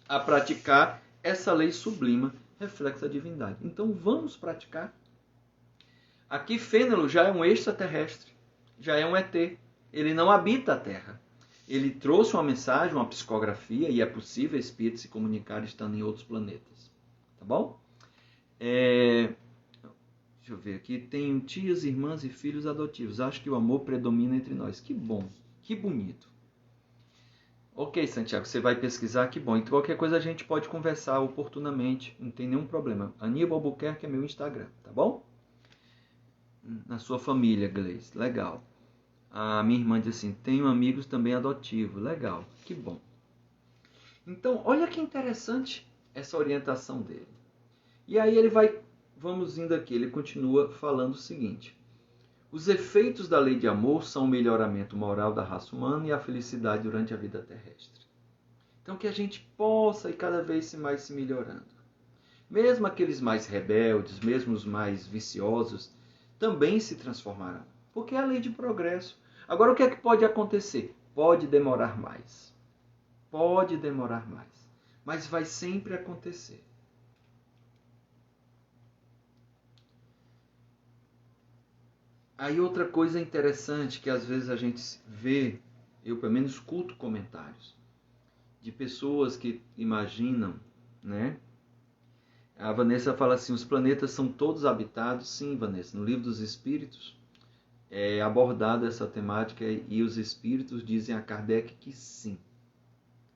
a praticar essa lei sublime, reflexo da divindade. Então vamos praticar. Aqui Fênelon já é um extraterrestre, já é um ET. Ele não habita a Terra. Ele trouxe uma mensagem, uma psicografia, e é possível espíritos se comunicar estando em outros planetas. Tá bom? Deixa eu ver aqui. Tenho tias, irmãs e filhos adotivos. Acho que o amor predomina entre nós. Que bom. Que bonito. Ok, Santiago, você vai pesquisar, que bom. Então qualquer coisa a gente pode conversar oportunamente. Não tem nenhum problema. Aníbal Albuquerque é meu Instagram, tá bom? na sua família, Gleice. Legal. A minha irmã diz assim, tenho amigos também adotivos. Legal, que bom. Então, olha que interessante essa orientação dele. E aí vamos indo aqui, ele continua falando o seguinte. Os efeitos da lei de amor são o melhoramento moral da raça humana e a felicidade durante a vida terrestre. Então, que a gente possa ir cada vez mais se melhorando. Mesmo aqueles mais rebeldes, mesmo os mais viciosos, também se transformarão. Porque é a lei de progresso. Agora, o que é que pode acontecer? Pode demorar mais. Pode demorar mais. Mas vai sempre acontecer. Aí outra coisa interessante que às vezes a gente vê, eu pelo menos escuto comentários, de pessoas que imaginam, né? A Vanessa fala assim, os planetas são todos habitados? Sim, Vanessa. No Livro dos Espíritos é abordada essa temática e os Espíritos dizem a Kardec que sim.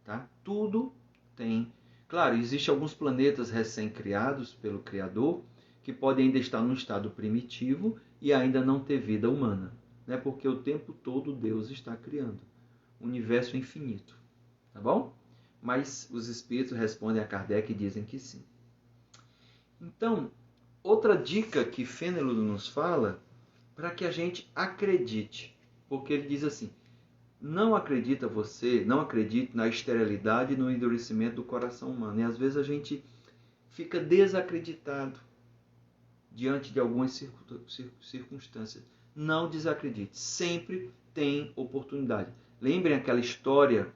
Tá? Tudo tem. Claro, existem alguns planetas recém-criados pelo Criador que podem ainda estar num estado primitivo e ainda não ter vida humana. Né? Porque o tempo todo Deus está criando. O universo infinito. Tá bom? Mas os Espíritos respondem a Kardec e dizem que sim. Então, outra dica que Fênelon nos fala para que a gente acredite, porque ele diz assim, não acredite na esterilidade e no endurecimento do coração humano. E às vezes a gente fica desacreditado diante de algumas circunstâncias. Não desacredite, sempre tem oportunidade. Lembra aquela história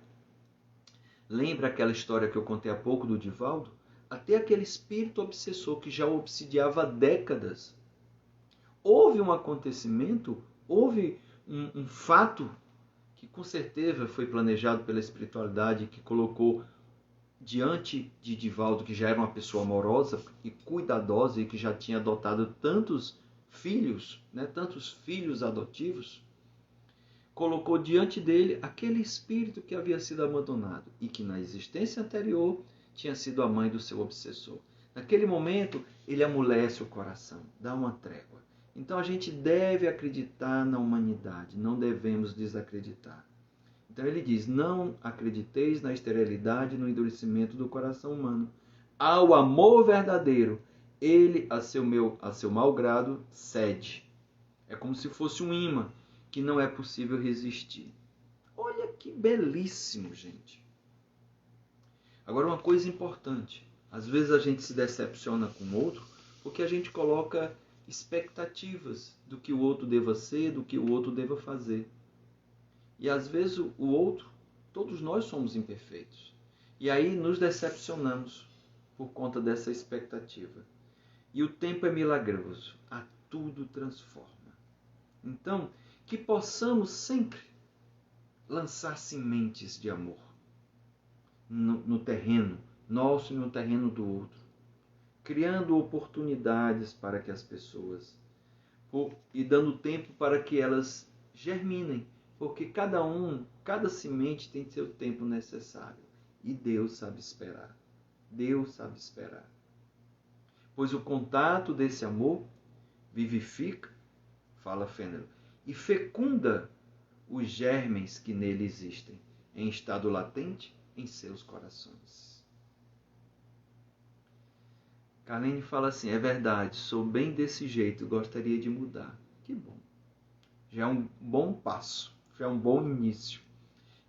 que eu contei há pouco do Divaldo? Até aquele espírito obsessor que já o obsidiava há décadas. Houve um acontecimento, houve um fato que com certeza foi planejado pela espiritualidade, que colocou diante de Divaldo, que já era uma pessoa amorosa e cuidadosa e que já tinha adotado tantos filhos, né, tantos filhos adotivos, colocou diante dele aquele espírito que havia sido abandonado e que na existência anterior tinha sido a mãe do seu obsessor. Naquele momento, ele amolece o coração, dá uma trégua. Então a gente deve acreditar na humanidade, não devemos desacreditar. Então ele diz, não acrediteis na esterilidade e no endurecimento do coração humano. Ao amor verdadeiro, ele, a seu mau grado, cede. É como se fosse um imã que não é possível resistir. Olha que belíssimo, gente. Agora uma coisa importante. Às vezes a gente se decepciona com o outro porque a gente coloca expectativas do que o outro deva ser, do que o outro deva fazer. E às vezes o outro, todos nós somos imperfeitos. E aí nos decepcionamos por conta dessa expectativa. E o tempo é milagroso. A tudo transforma. Então, que possamos sempre lançar sementes de amor no terreno nosso e no terreno do outro, criando oportunidades para que as pessoas, e dando tempo para que elas germinem, porque cada semente tem seu tempo necessário, e Deus sabe esperar. Deus sabe esperar. Pois o contato desse amor vivifica, fala Fênelon, e fecunda os germens que nele existem, em estado latente em seus corações. Carlene fala assim, é verdade, sou bem desse jeito, gostaria de mudar. Que bom. Já é um bom passo, já é um bom início.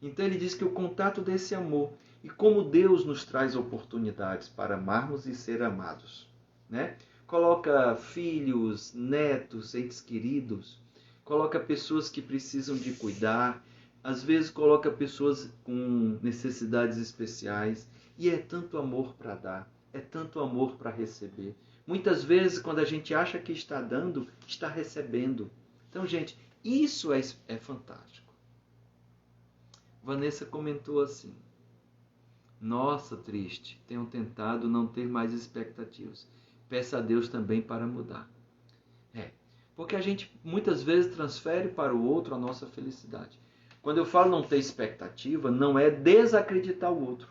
Então ele diz que o contato desse amor, e como Deus nos traz oportunidades para amarmos e ser amados, né? Coloca filhos, netos, entes queridos, coloca pessoas que precisam de cuidar, às vezes coloca pessoas com necessidades especiais, e é tanto amor para dar, é tanto amor para receber. Muitas vezes, quando a gente acha que está dando, está recebendo. Então, gente, isso é fantástico. Vanessa comentou assim, nossa, triste, tenho tentado não ter mais expectativas. Peça a Deus também para mudar. Porque a gente muitas vezes transfere para o outro a nossa felicidade. Quando eu falo não ter expectativa, não é desacreditar o outro.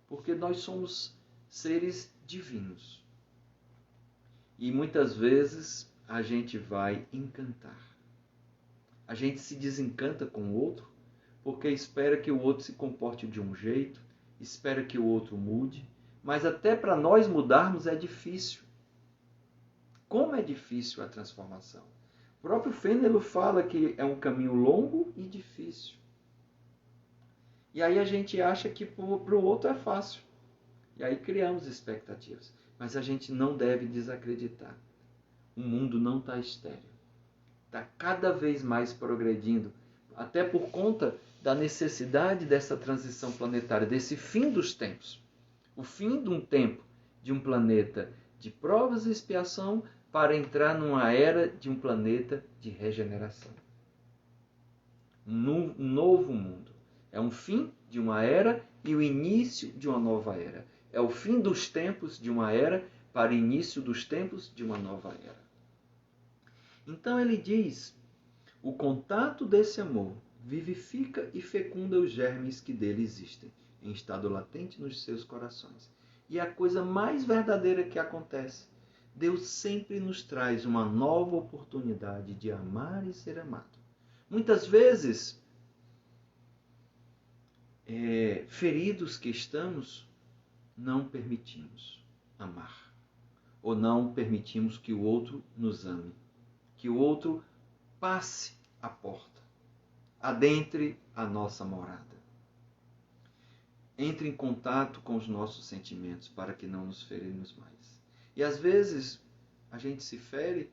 Porque nós somos seres divinos. E muitas vezes a gente vai encantar. A gente se desencanta com o outro porque espera que o outro se comporte de um jeito, espera que o outro mude, mas até para nós mudarmos é difícil. Como é difícil a transformação? O próprio Fênelon fala que é um caminho longo e difícil. E aí a gente acha que para o outro é fácil. E aí criamos expectativas. Mas a gente não deve desacreditar. O mundo não está estéril. Está cada vez mais progredindo. Até por conta da necessidade dessa transição planetária, desse fim dos tempos. O fim de um tempo de um planeta de provas e expiação para entrar numa era de um planeta de regeneração. Um novo mundo. É um fim de uma era e o início de uma nova era. É o fim dos tempos de uma era para o início dos tempos de uma nova era. Então ele diz, o contato desse amor vivifica e fecunda os germes que dele existem, em estado latente nos seus corações. E é a coisa mais verdadeira que acontece. Deus sempre nos traz uma nova oportunidade de amar e ser amado. Muitas vezes, feridos que estamos, não permitimos amar. Ou não permitimos que o outro nos ame. Que o outro passe a porta. Adentre a nossa morada. Entre em contato com os nossos sentimentos para que não nos ferimos mais. E às vezes a gente se fere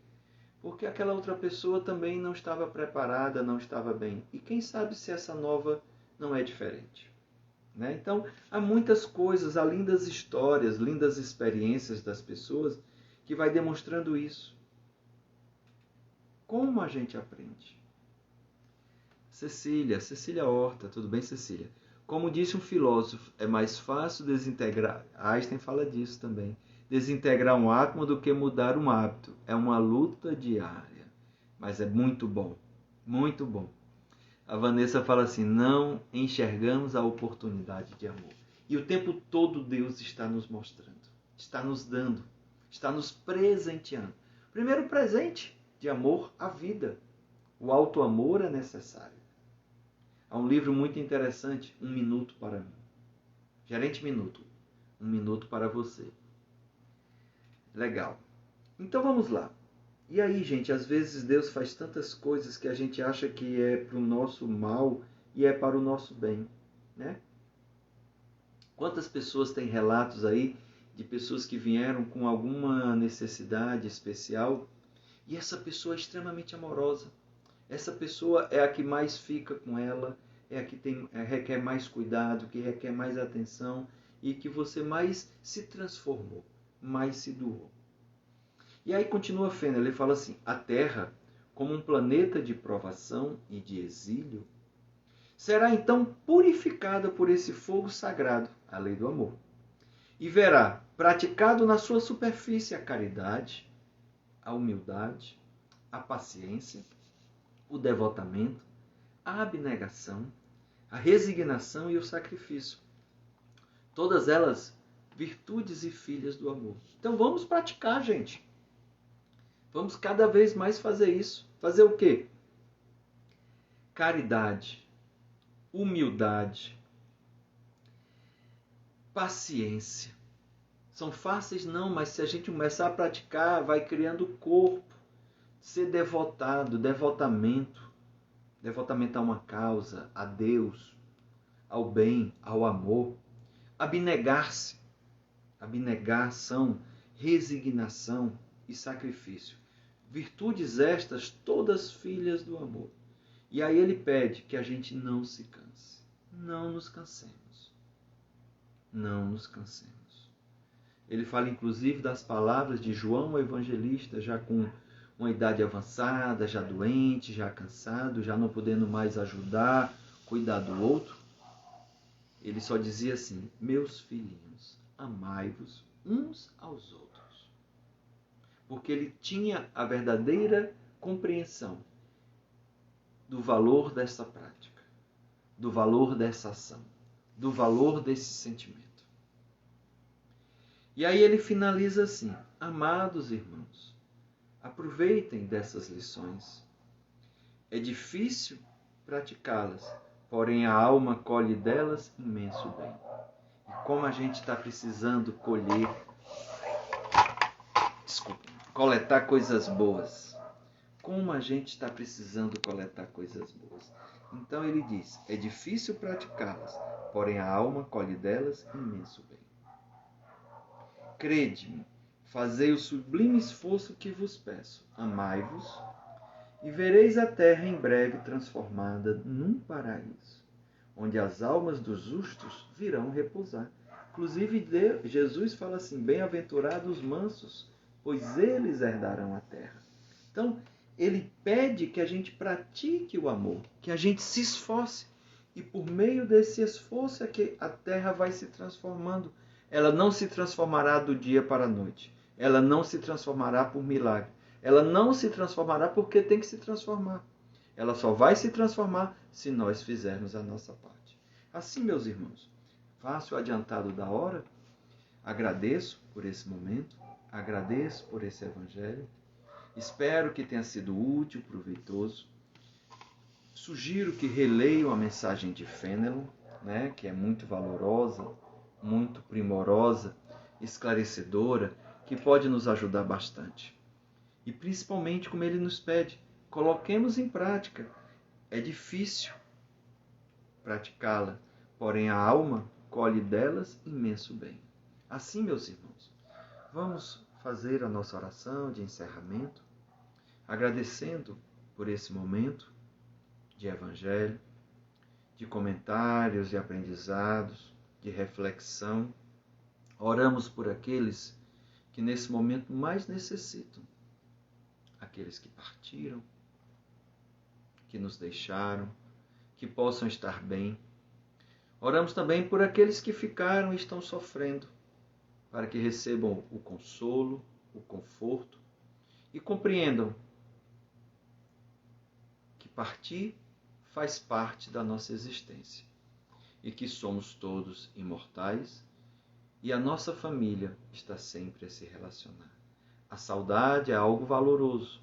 porque aquela outra pessoa também não estava preparada, não estava bem. E quem sabe se essa nova não é diferente. Né? Então, há muitas coisas, há lindas histórias, lindas experiências das pessoas que vai demonstrando isso. Como a gente aprende? Cecília Horta, tudo bem, Cecília? Como disse um filósofo, é mais fácil desintegrar, Einstein fala disso também, desintegrar um átomo do que mudar um hábito. É uma luta diária, mas é muito bom, muito bom. A Vanessa fala assim, não enxergamos a oportunidade de amor. E o tempo todo Deus está nos mostrando, está nos dando, está nos presenteando. Primeiro presente de amor, a vida. O auto-amor é necessário. Há um livro muito interessante, Um Minuto para Mim. Gerente Minuto. Um minuto para você. Legal. Então vamos lá. E aí, gente, às vezes Deus faz tantas coisas que a gente acha que é para o nosso mal e é para o nosso bem, né? Quantas pessoas têm relatos aí de pessoas que vieram com alguma necessidade especial e essa pessoa é extremamente amorosa. Essa pessoa é a que mais fica com ela, é a que requer mais cuidado, que requer mais atenção e que você mais se transformou, mais se doou. E aí continua Fênelon, ele fala assim, a Terra, como um planeta de provação e de exílio, será então purificada por esse fogo sagrado, a lei do amor, e verá praticado na sua superfície a caridade, a humildade, a paciência, o devotamento, a abnegação, a resignação e o sacrifício. Todas elas virtudes e filhas do amor. Então vamos praticar, gente. Vamos cada vez mais fazer isso. Fazer o quê? Caridade, humildade, paciência. São fáceis não, mas se a gente começar a praticar, vai criando corpo. Ser devotado, devotamento a uma causa, a Deus, ao bem, ao amor. Abnegar-se, abnegação, resignação e sacrifício. Virtudes estas, todas filhas do amor. E aí ele pede que a gente não se canse. Não nos cansemos. Não nos cansemos. Ele fala inclusive das palavras de João o Evangelista, já com uma idade avançada, já doente, já cansado, já não podendo mais ajudar, cuidar do outro. Ele só dizia assim, meus filhinhos, amai-vos uns aos outros. Porque ele tinha a verdadeira compreensão do valor dessa prática, do valor dessa ação, do valor desse sentimento. E aí ele finaliza assim, amados irmãos, Aproveitem dessas lições. É difícil praticá-las, porém a alma colhe delas imenso bem. E como a gente está precisando coletar coisas boas. Como a gente está precisando coletar coisas boas. Então ele diz, é difícil praticá-las, porém a alma colhe delas imenso bem. Crede-me, fazei o sublime esforço que vos peço. Amai-vos, e vereis a terra em breve transformada num paraíso, onde as almas dos justos virão repousar. Inclusive, Jesus fala assim, bem-aventurados os mansos, pois eles herdarão a terra. Então, ele pede que a gente pratique o amor, que a gente se esforce. E por meio desse esforço é que a terra vai se transformando. Ela não se transformará do dia para a noite. Ela não se transformará por milagre. Ela não se transformará porque tem que se transformar. Ela só vai se transformar se nós fizermos a nossa parte. Assim, meus irmãos, faço o adiantado da hora. Agradeço por esse momento. Agradeço por esse evangelho. Espero que tenha sido útil, proveitoso. Sugiro que releiam a mensagem de Fênelon, né, que é muito valorosa, muito primorosa, esclarecedora, que pode nos ajudar bastante. E principalmente, como ele nos pede, coloquemos em prática. É difícil praticá-la, porém a alma colhe delas imenso bem. Assim, meus irmãos, vamos fazer a nossa oração de encerramento, agradecendo por esse momento de evangelho, de comentários, de aprendizados, de reflexão. Oramos por aqueles que nesse momento mais necessitam, aqueles que partiram, que nos deixaram, que possam estar bem. Oramos também por aqueles que ficaram e estão sofrendo, para que recebam o consolo, o conforto e compreendam que partir faz parte da nossa existência e que somos todos imortais e a nossa família está sempre a se relacionar. A saudade é algo valoroso,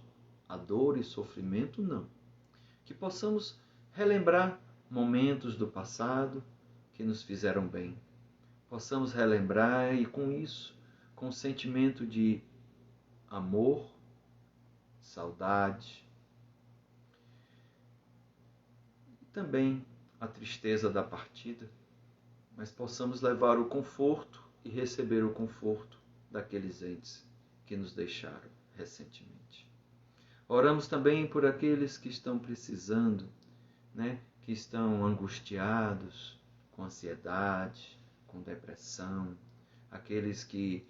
a dor e sofrimento não. Que possamos relembrar momentos do passado que nos fizeram bem. Possamos relembrar e com isso, com um sentimento de amor, saudade, e também a tristeza da partida, mas possamos levar o conforto e receber o conforto daqueles entes que nos deixaram recentemente. Oramos também por aqueles que estão precisando, que estão angustiados, com ansiedade, com depressão, aqueles que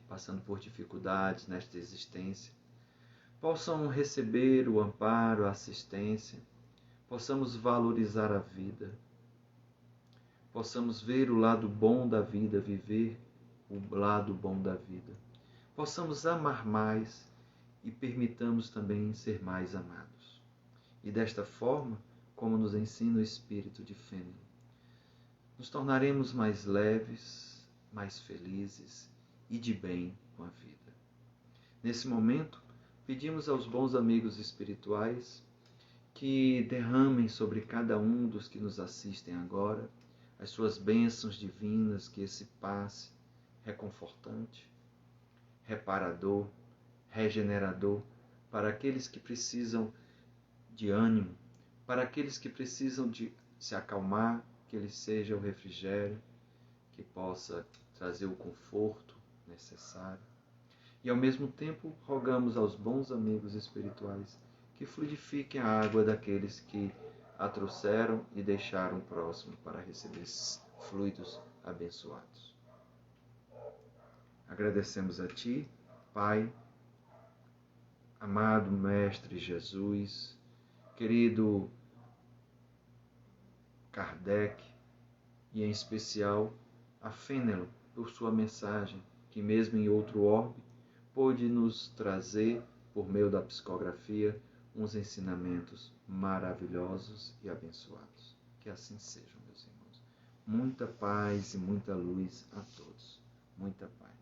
passando por dificuldades nesta existência, possam receber o amparo, a assistência, possamos valorizar a vida, possamos ver o lado bom da vida, viver o lado bom da vida, possamos amar mais e permitamos também ser mais amados. E desta forma, como nos ensina o Espírito de Fênelon, nos tornaremos mais leves, mais felizes e de bem com a vida. Nesse momento, pedimos aos bons amigos espirituais que derramem sobre cada um dos que nos assistem agora as suas bênçãos divinas, que esse passe reconfortante, reparador, regenerador, para aqueles que precisam de ânimo, para aqueles que precisam de se acalmar, que ele seja o refrigério, que possa trazer o conforto necessário. E ao mesmo tempo rogamos aos bons amigos espirituais que fluidifiquem a água daqueles que a trouxeram e deixaram próximo para receber esses fluidos abençoados. Agradecemos a Ti, Pai, amado Mestre Jesus, querido Kardec e em especial a Fênelon por sua mensagem, que mesmo em outro orbe pôde nos trazer, por meio da psicografia, uns ensinamentos maravilhosos e abençoados. Que assim sejam, meus irmãos. Muita paz e muita luz a todos. Muita paz.